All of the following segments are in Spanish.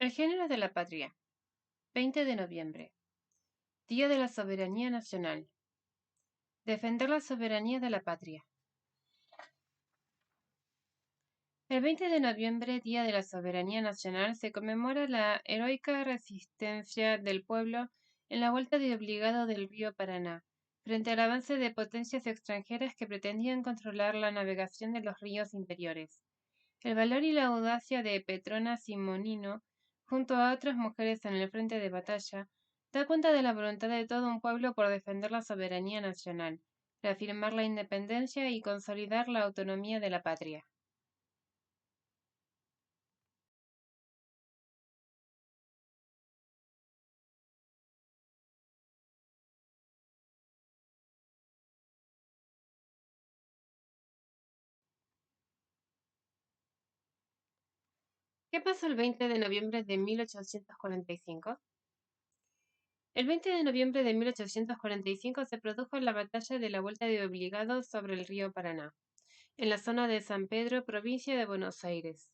El género de la patria. 20 de noviembre. Día de la Soberanía Nacional. Defender la soberanía de la patria. El 20 de noviembre, Día de la Soberanía Nacional, se conmemora la heroica resistencia del pueblo en la vuelta de obligado del río Paraná, frente al avance de potencias extranjeras que pretendían controlar la navegación de los ríos interiores. El valor y la audacia de Petrona Simonino, junto a otras mujeres en el frente de batalla, da cuenta de la voluntad de todo un pueblo por defender la soberanía nacional, reafirmar la independencia y consolidar la autonomía de la patria. ¿Qué pasó el 20 de noviembre de 1845? El 20 de noviembre de 1845 se produjo la batalla de la Vuelta de Obligado sobre el río Paraná, en la zona de San Pedro, provincia de Buenos Aires.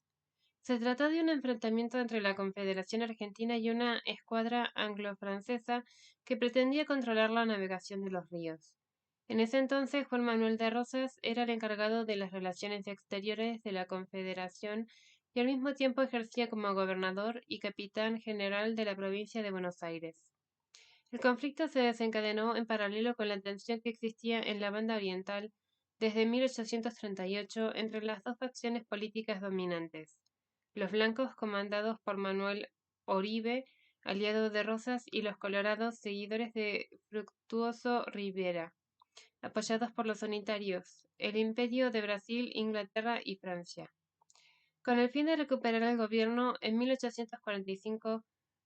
Se trató de un enfrentamiento entre la Confederación Argentina y una escuadra anglo-francesa que pretendía controlar la navegación de los ríos. En ese entonces, Juan Manuel de Rosas era el encargado de las relaciones exteriores de la Confederación y al mismo tiempo ejercía como gobernador y capitán general de la provincia de Buenos Aires. El conflicto se desencadenó en paralelo con la tensión que existía en la banda oriental desde 1838 entre las dos facciones políticas dominantes, los blancos comandados por Manuel Oribe, aliado de Rosas, y los colorados, seguidores de Fructuoso Rivera, apoyados por los unitarios, el Imperio de Brasil, Inglaterra y Francia. Con el fin de recuperar el gobierno, en 1845,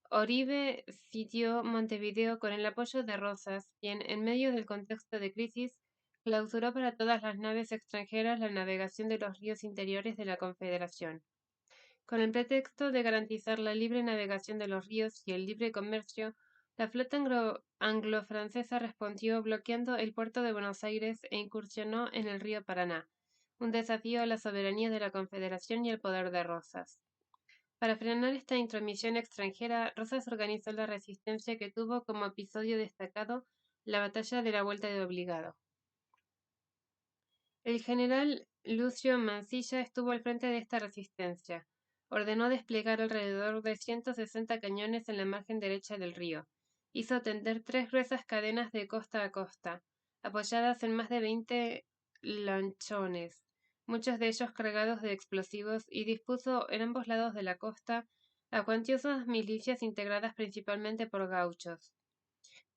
Oribe sitió Montevideo con el apoyo de Rosas, quien, en medio del contexto de crisis, clausuró para todas las naves extranjeras la navegación de los ríos interiores de la Confederación. Con el pretexto de garantizar la libre navegación de los ríos y el libre comercio, la flota anglo-francesa respondió bloqueando el puerto de Buenos Aires e incursionó en el río Paraná, un desafío a la soberanía de la Confederación y el poder de Rosas. Para frenar esta intromisión extranjera, Rosas organizó la resistencia que tuvo como episodio destacado la batalla de la Vuelta de Obligado. El general Lucio Mansilla estuvo al frente de esta resistencia. Ordenó desplegar alrededor de 160 cañones en la margen derecha del río. Hizo tender 3 gruesas cadenas de costa a costa, apoyadas en más de 20 lanchones, muchos de ellos cargados de explosivos, y dispuso en ambos lados de la costa a cuantiosas milicias integradas principalmente por gauchos.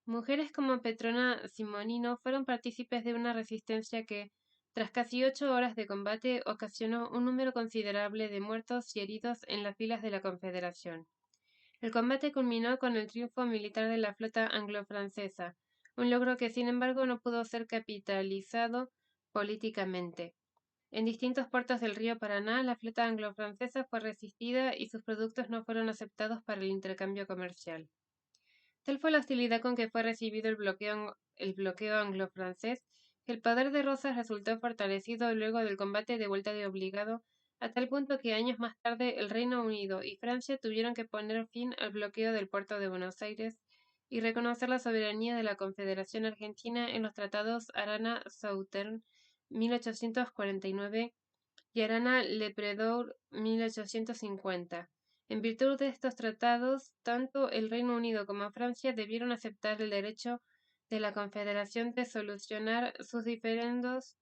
Mujeres como Petrona Simonino fueron partícipes de una resistencia que, tras casi 8 horas de combate, ocasionó un número considerable de muertos y heridos en las filas de la Confederación. El combate culminó con el triunfo militar de la flota anglo-francesa, un logro que sin embargo no pudo ser capitalizado políticamente. En distintos puertos del río Paraná, la flota anglo-francesa fue resistida y sus productos no fueron aceptados para el intercambio comercial. Tal fue la hostilidad con que fue recibido el bloqueo anglo-francés, que el poder de Rosas resultó fortalecido luego del combate de vuelta de obligado, a tal punto que años más tarde el Reino Unido y Francia tuvieron que poner fin al bloqueo del puerto de Buenos Aires y reconocer la soberanía de la Confederación Argentina en los tratados Arana-Sauternes 1849 y Arana-Lepredor 1850. En virtud de estos tratados, tanto el Reino Unido como Francia debieron aceptar el derecho de la Confederación de solucionar sus diferendos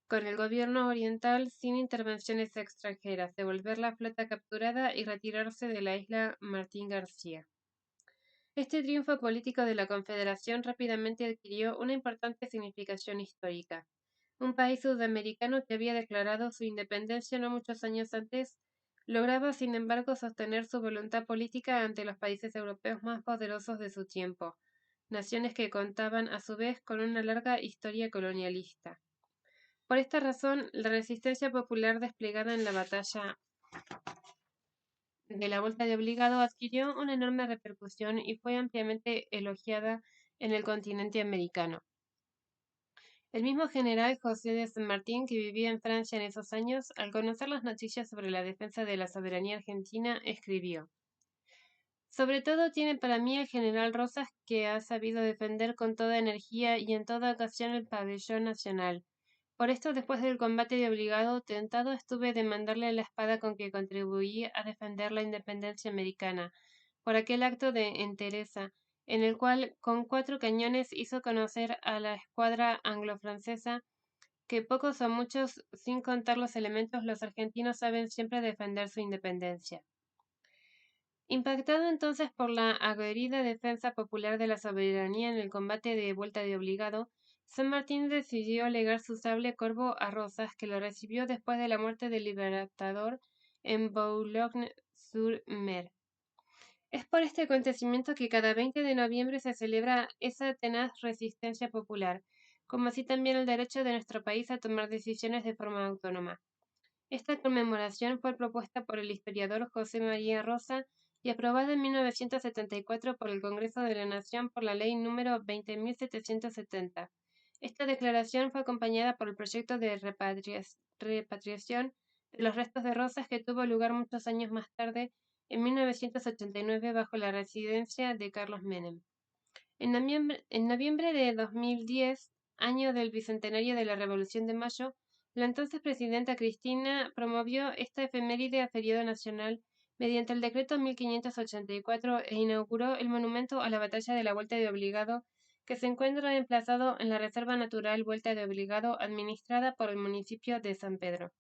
con el gobierno oriental sin intervenciones extranjeras, devolver la flota capturada y retirarse de la isla Martín García. Este triunfo político de la Confederación rápidamente adquirió una importante significación histórica. Un país sudamericano que había declarado su independencia no muchos años antes, lograba sin embargo sostener su voluntad política ante los países europeos más poderosos de su tiempo, naciones que contaban a su vez con una larga historia colonialista. Por esta razón, la resistencia popular desplegada en la batalla de la Vuelta de Obligado adquirió una enorme repercusión y fue ampliamente elogiada en el continente americano. El mismo general José de San Martín, que vivía en Francia en esos años, al conocer las noticias sobre la defensa de la soberanía argentina, escribió: Sobre todo tiene para mí el general Rosas, que ha sabido defender con toda energía y en toda ocasión el pabellón nacional. Por esto, después del combate de Obligado, tentado estuve de mandarle la espada con que contribuí a defender la independencia americana, por aquel acto de entereza, en el cual con 4 cañones hizo conocer a la escuadra anglo-francesa que pocos o muchos, sin contar los elementos, los argentinos saben siempre defender su independencia. Impactado entonces por la aguerrida defensa popular de la soberanía en el combate de vuelta de Obligado, San Martín decidió legar su sable corvo a Rosas, que lo recibió después de la muerte del Libertador en Boulogne-sur-Mer. Es por este acontecimiento que cada 20 de noviembre se celebra esa tenaz resistencia popular, como así también el derecho de nuestro país a tomar decisiones de forma autónoma. Esta conmemoración fue propuesta por el historiador José María Rosa y aprobada en 1974 por el Congreso de la Nación por la Ley número 20.770. Esta declaración fue acompañada por el proyecto de repatriación de los restos de Rosas que tuvo lugar muchos años más tarde, en 1989, bajo la residencia de Carlos Menem. En noviembre de 2010, año del bicentenario de la Revolución de Mayo, la entonces presidenta Cristina promovió esta efeméride a feriado nacional mediante el decreto 1584 e inauguró el monumento a la batalla de la Vuelta de Obligado, que se encuentra emplazado en la Reserva Natural Vuelta de Obligado, administrada por el municipio de San Pedro.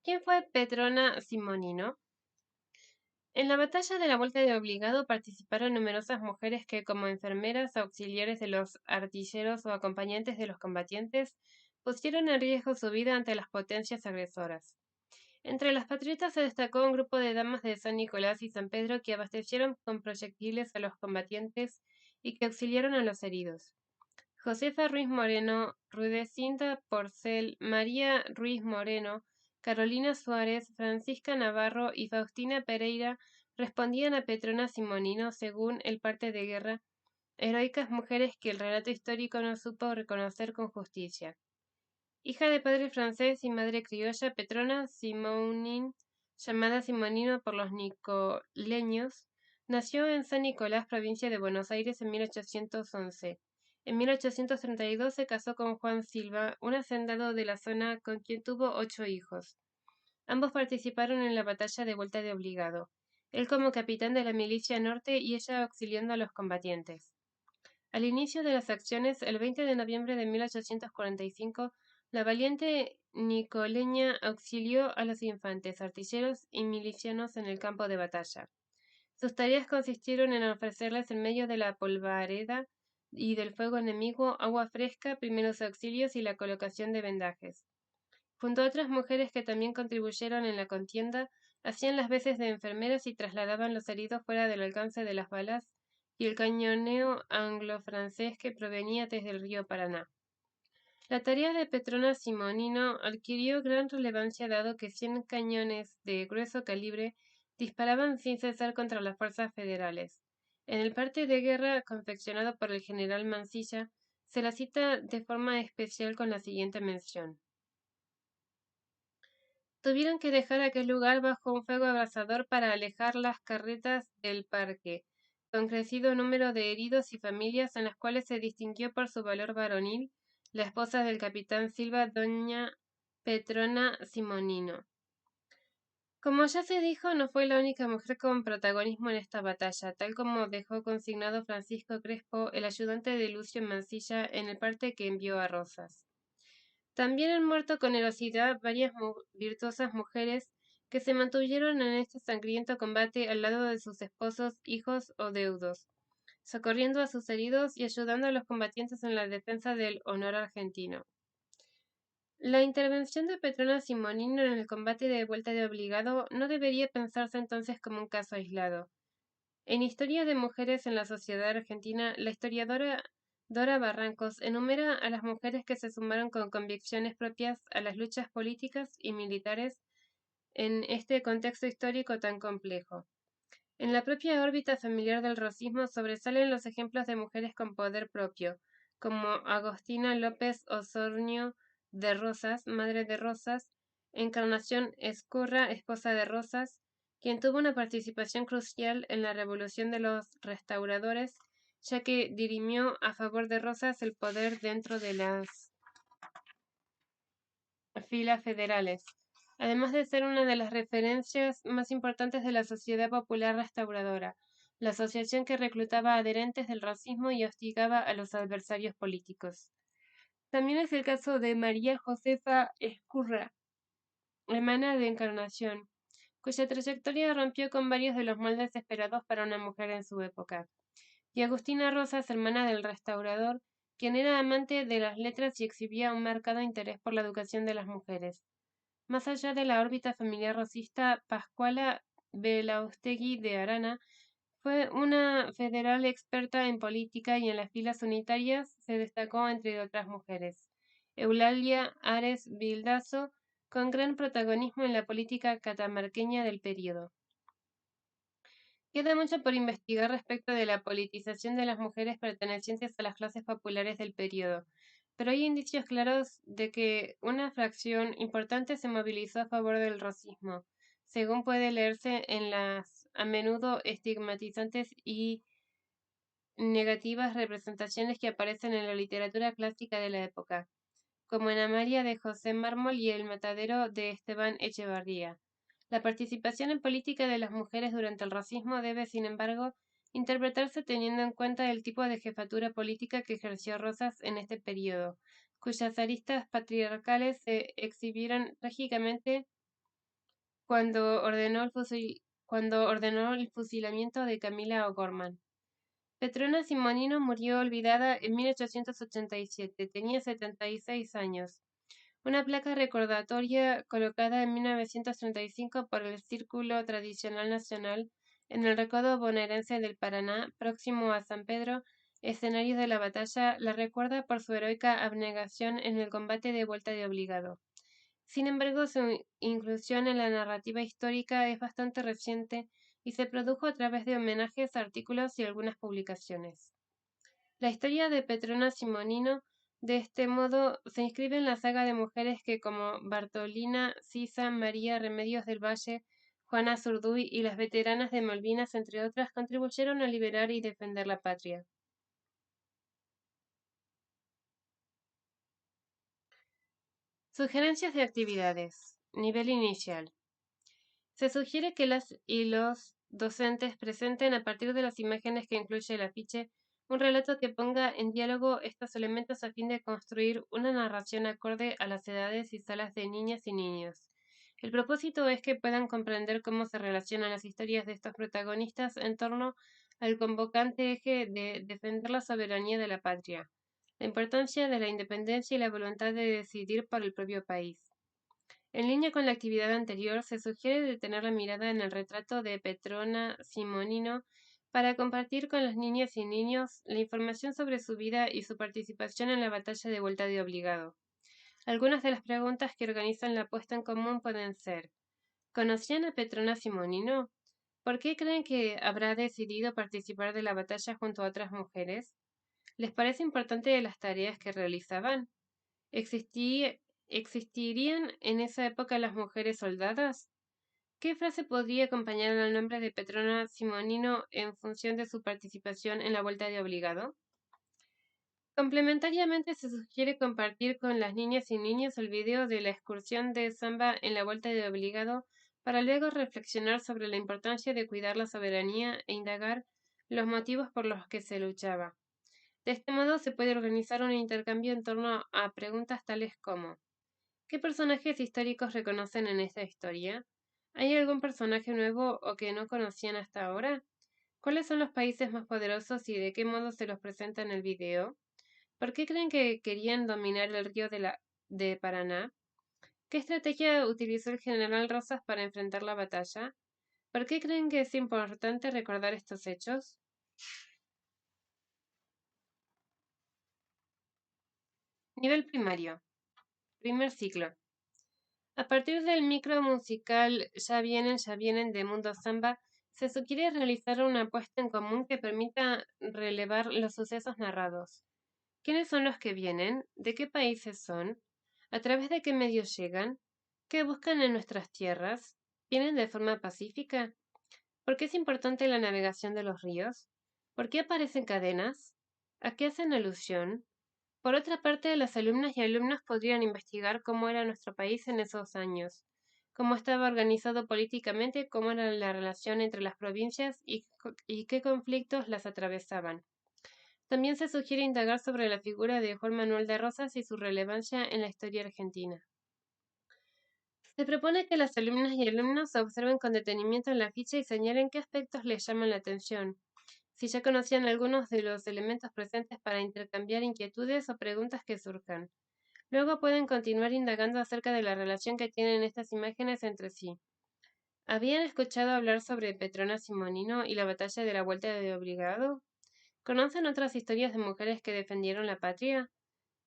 ¿Quién fue Petrona Simonino? En la batalla de la Vuelta de Obligado participaron numerosas mujeres que, como enfermeras, auxiliares de los artilleros o acompañantes de los combatientes, pusieron en riesgo su vida ante las potencias agresoras. Entre las patriotas se destacó un grupo de damas de San Nicolás y San Pedro que abastecieron con proyectiles a los combatientes y que auxiliaron a los heridos. Josefa Ruiz Moreno, Rudecinda Porcel, María Ruiz Moreno, Carolina Suárez, Francisca Navarro y Faustina Pereira respondían a Petrona Simonino según el parte de guerra, heroicas mujeres que el relato histórico no supo reconocer con justicia. Hija de padre francés y madre criolla, Petrona Simonin, llamada Simonino por los nicoleños, nació en San Nicolás, provincia de Buenos Aires, en 1811. En 1832 se casó con Juan Silva, un hacendado de la zona con quien tuvo 8 hijos. Ambos participaron en la batalla de Vuelta de Obligado, él como capitán de la milicia norte y ella auxiliando a los combatientes. Al inicio de las acciones, el 20 de noviembre de 1845, la valiente nicoleña auxilió a los infantes, artilleros y milicianos en el campo de batalla. Sus tareas consistieron en ofrecerles en medio de la polvareda y del fuego enemigo agua fresca, primeros auxilios y la colocación de vendajes. Junto a otras mujeres que también contribuyeron en la contienda, hacían las veces de enfermeras y trasladaban los heridos fuera del alcance de las balas y el cañoneo anglo-francés que provenía desde el río Paraná. La tarea de Petrona Simonino adquirió gran relevancia dado que 100 cañones de grueso calibre disparaban sin cesar contra las fuerzas federales. En el parte de guerra confeccionado por el general Mansilla, se la cita de forma especial con la siguiente mención. Tuvieron que dejar aquel lugar bajo un fuego abrasador para alejar las carretas del parque, con crecido número de heridos y familias en las cuales se distinguió por su valor varonil la esposa del capitán Silva, doña Petrona Simonino. Como ya se dijo, no fue la única mujer con protagonismo en esta batalla, tal como dejó consignado Francisco Crespo, el ayudante de Lucio Mansilla, en el parte que envió a Rosas. También han muerto con heroicidad varias virtuosas mujeres que se mantuvieron en este sangriento combate al lado de sus esposos, hijos o deudos, socorriendo a sus heridos y ayudando a los combatientes en la defensa del honor argentino. La intervención de Petrona Simonino en el combate de vuelta de Obligado no debería pensarse entonces como un caso aislado. En Historia de Mujeres en la Sociedad Argentina, la historiadora Dora Barrancos enumera a las mujeres que se sumaron con convicciones propias a las luchas políticas y militares en este contexto histórico tan complejo. En la propia órbita familiar del rosismo sobresalen los ejemplos de mujeres con poder propio, como Agostina López Osornio de Rosas, madre de Rosas, Encarnación Ezcurra, esposa de Rosas, quien tuvo una participación crucial en la Revolución de los Restauradores, ya que dirimió a favor de Rosas el poder dentro de las filas federales, además de ser una de las referencias más importantes de la Sociedad Popular Restauradora, la asociación que reclutaba adherentes del racismo y hostigaba a los adversarios políticos. También es el caso de María Josefa Ezcurra, hermana de Encarnación, cuya trayectoria rompió con varios de los moldes esperados para una mujer en su época, y Agustina Rosas, hermana del restaurador, quien era amante de las letras y exhibía un marcado interés por la educación de las mujeres. Más allá de la órbita familiar rosista, Pascuala Belaustegui de Arana fue una federal experta en política y en las filas unitarias se destacó entre otras mujeres. Eulalia Ares Bildazo, con gran protagonismo en la política catamarqueña del período. Queda mucho por investigar respecto de la politización de las mujeres pertenecientes a las clases populares del período, pero hay indicios claros de que una fracción importante se movilizó a favor del racismo, según puede leerse en las a menudo estigmatizantes y negativas representaciones que aparecen en la literatura clásica de la época, como en Amalia de José Mármol y El matadero de Esteban Echevarría. La participación en política de las mujeres durante el racismo debe, sin embargo, interpretarse teniendo en cuenta el tipo de jefatura política que ejerció Rosas en este periodo, cuyas aristas patriarcales se exhibieron trágicamente cuando ordenó el fusilamiento de Camila O'Gorman. Petrona Simonino murió olvidada en 1887, tenía 76 años. Una placa recordatoria colocada en 1935 por el Círculo Tradicional Nacional en el recodo bonaerense del Paraná, próximo a San Pedro, escenario de la batalla, la recuerda por su heroica abnegación en el combate de Vuelta de Obligado. Sin embargo, su inclusión en la narrativa histórica es bastante reciente y se produjo a través de homenajes, artículos y algunas publicaciones. La historia de Petrona Simonino, de este modo, se inscribe en la saga de mujeres que, como Bartolina Sisa, María Remedios del Valle, Juana Zurduy y las veteranas de Malvinas, entre otras, contribuyeron a liberar y defender la patria. Sugerencias de actividades. Nivel inicial. Se sugiere que las y los docentes presenten, a partir de las imágenes que incluye el afiche, un relato que ponga en diálogo estos elementos a fin de construir una narración acorde a las edades y salas de niñas y niños. El propósito es que puedan comprender cómo se relacionan las historias de estos protagonistas en torno al convocante eje de defender la soberanía de la patria, la importancia de la independencia y la voluntad de decidir por el propio país. En línea con la actividad anterior, se sugiere detener la mirada en el retrato de Petrona Simonino para compartir con las niñas y niños la información sobre su vida y su participación en la batalla de Vuelta de Obligado. Algunas de las preguntas que organizan la puesta en común pueden ser: ¿conocían a Petrona Simonino? ¿Por qué creen que habrá decidido participar de la batalla junto a otras mujeres? ¿Les parece importante las tareas que realizaban? ¿Existí- ¿Existirían en esa época las mujeres soldadas? ¿Qué frase podría acompañar al nombre de Petrona Simonino en función de su participación en la Vuelta de Obligado? Complementariamente, se sugiere compartir con las niñas y niños el video de la excursión de samba en la Vuelta de Obligado para luego reflexionar sobre la importancia de cuidar la soberanía e indagar los motivos por los que se luchaba. De este modo se puede organizar un intercambio en torno a preguntas tales como: ¿qué personajes históricos reconocen en esta historia? ¿Hay algún personaje nuevo o que no conocían hasta ahora? ¿Cuáles son los países más poderosos y de qué modo se los presenta en el video? ¿Por qué creen que querían dominar el río de Paraná? ¿Qué estrategia utilizó el general Rosas para enfrentar la batalla? ¿Por qué creen que es importante recordar estos hechos? Nivel primario. Primer ciclo. A partir del micro musical Ya vienen de Mundo Samba, se sugiere realizar una apuesta en común que permita relevar los sucesos narrados. ¿Quiénes son los que vienen? ¿De qué países son? ¿A través de qué medios llegan? ¿Qué buscan en nuestras tierras? ¿Vienen de forma pacífica? ¿Por qué es importante la navegación de los ríos? ¿Por qué aparecen cadenas? ¿A qué hacen alusión? Por otra parte, las alumnas y alumnos podrían investigar cómo era nuestro país en esos años, cómo estaba organizado políticamente, cómo era la relación entre las provincias y qué conflictos las atravesaban. También se sugiere indagar sobre la figura de Juan Manuel de Rosas y su relevancia en la historia argentina. Se propone que las alumnas y alumnos observen con detenimiento la ficha y señalen qué aspectos les llaman la atención. Si ya conocían algunos de los elementos presentes para intercambiar inquietudes o preguntas que surjan. Luego pueden continuar indagando acerca de la relación que tienen estas imágenes entre sí. ¿Habían escuchado hablar sobre Petrona Simonino y la batalla de la Vuelta de Obligado? ¿Conocen otras historias de mujeres que defendieron la patria?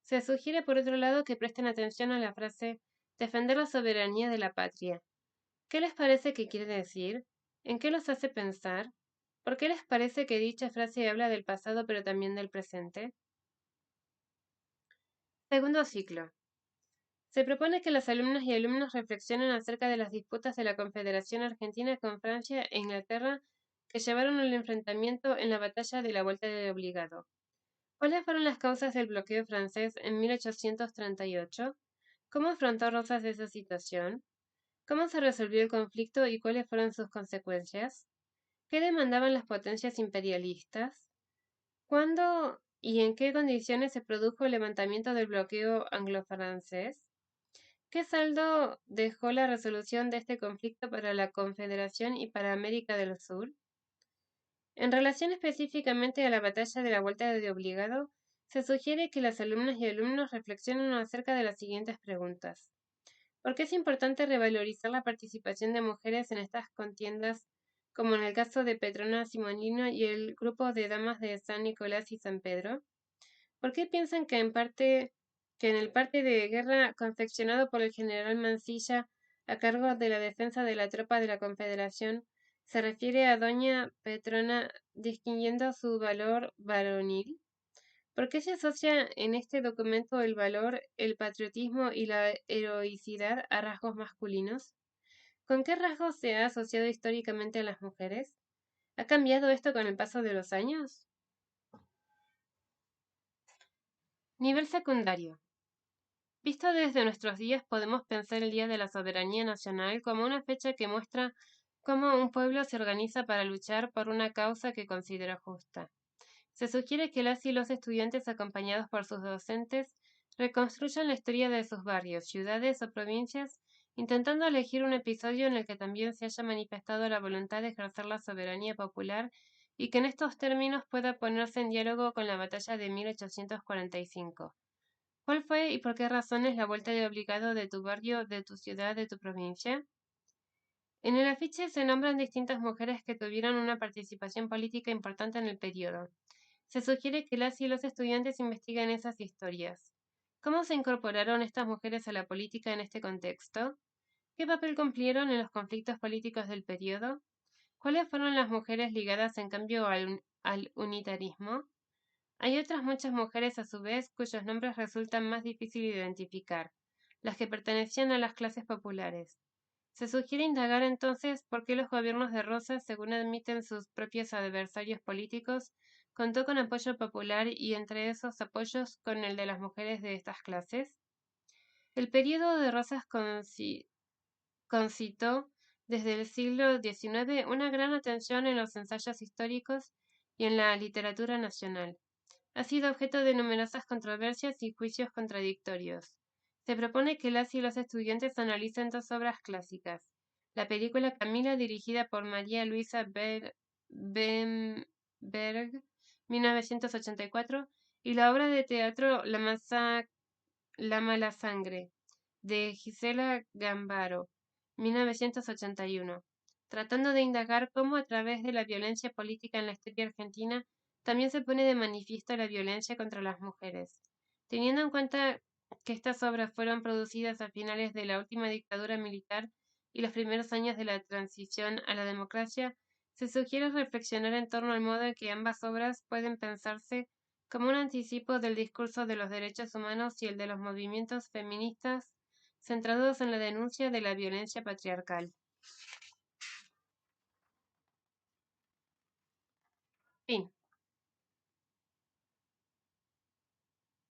Se sugiere, por otro lado, que presten atención a la frase defender la soberanía de la patria. ¿Qué les parece que quiere decir? ¿En qué los hace pensar? ¿Por qué les parece que dicha frase habla del pasado pero también del presente? Segundo ciclo. Se propone que las alumnas y alumnos reflexionen acerca de las disputas de la Confederación Argentina con Francia e Inglaterra que llevaron al enfrentamiento en la batalla de la Vuelta de Obligado. ¿Cuáles fueron las causas del bloqueo francés en 1838? ¿Cómo afrontó Rosas esa situación? ¿Cómo se resolvió el conflicto y cuáles fueron sus consecuencias? ¿Qué demandaban las potencias imperialistas? ¿Cuándo y en qué condiciones se produjo el levantamiento del bloqueo anglo-francés? ¿Qué saldo dejó la resolución de este conflicto para la Confederación y para América del Sur? En relación específicamente a la batalla de la Vuelta de Obligado, se sugiere que las alumnas y alumnos reflexionen acerca de las siguientes preguntas. ¿Por qué es importante revalorizar la participación de mujeres en estas contiendas, como en el caso de Petrona Simonino y el grupo de damas de San Nicolás y San Pedro? ¿Por qué piensan que en el parte de guerra confeccionado por el general Mansilla a cargo de la defensa de la tropa de la Confederación se refiere a doña Petrona distinguiendo su valor varonil? ¿Por qué se asocia en este documento el valor, el patriotismo y la heroicidad a rasgos masculinos? ¿Con qué rasgos se ha asociado históricamente a las mujeres? ¿Ha cambiado esto con el paso de los años? Nivel secundario. Visto desde nuestros días, podemos pensar el Día de la Soberanía Nacional como una fecha que muestra cómo un pueblo se organiza para luchar por una causa que considera justa. Se sugiere que las y los estudiantes, acompañados por sus docentes, reconstruyan la historia de sus barrios, ciudades o provincias, intentando elegir un episodio en el que también se haya manifestado la voluntad de ejercer la soberanía popular y que en estos términos pueda ponerse en diálogo con la batalla de 1845. ¿Cuál fue y por qué razones la vuelta de obligado de tu barrio, de tu ciudad, de tu provincia? En el afiche se nombran distintas mujeres que tuvieron una participación política importante en el periodo. Se sugiere que las y los estudiantes investiguen esas historias. ¿Cómo se incorporaron estas mujeres a la política en este contexto? ¿Qué papel cumplieron en los conflictos políticos del periodo? ¿Cuáles fueron las mujeres ligadas en cambio al unitarismo? Hay otras muchas mujeres a su vez cuyos nombres resultan más difícil de identificar, las que pertenecían a las clases populares. Se sugiere indagar entonces por qué los gobiernos de Rosas, según admiten sus propios adversarios políticos, contó con apoyo popular y entre esos apoyos con el de las mujeres de estas clases. El período de Rosas concitó desde el siglo XIX una gran atención en los ensayos históricos y en la literatura nacional. Ha sido objeto de numerosas controversias y juicios contradictorios. Se propone que las y los estudiantes analicen dos obras clásicas: la película Camila, dirigida por María Luisa Bemberg, 1984, y la obra de teatro La mala sangre, de Gisela Gambaro, 1981, tratando de indagar cómo a través de la violencia política en la historia argentina también se pone de manifiesto la violencia contra las mujeres. Teniendo en cuenta que estas obras fueron producidas a finales de la última dictadura militar y los primeros años de la transición a la democracia, se sugiere reflexionar en torno al modo en que ambas obras pueden pensarse como un anticipo del discurso de los derechos humanos y el de los movimientos feministas centrados en la denuncia de la violencia patriarcal. Fin.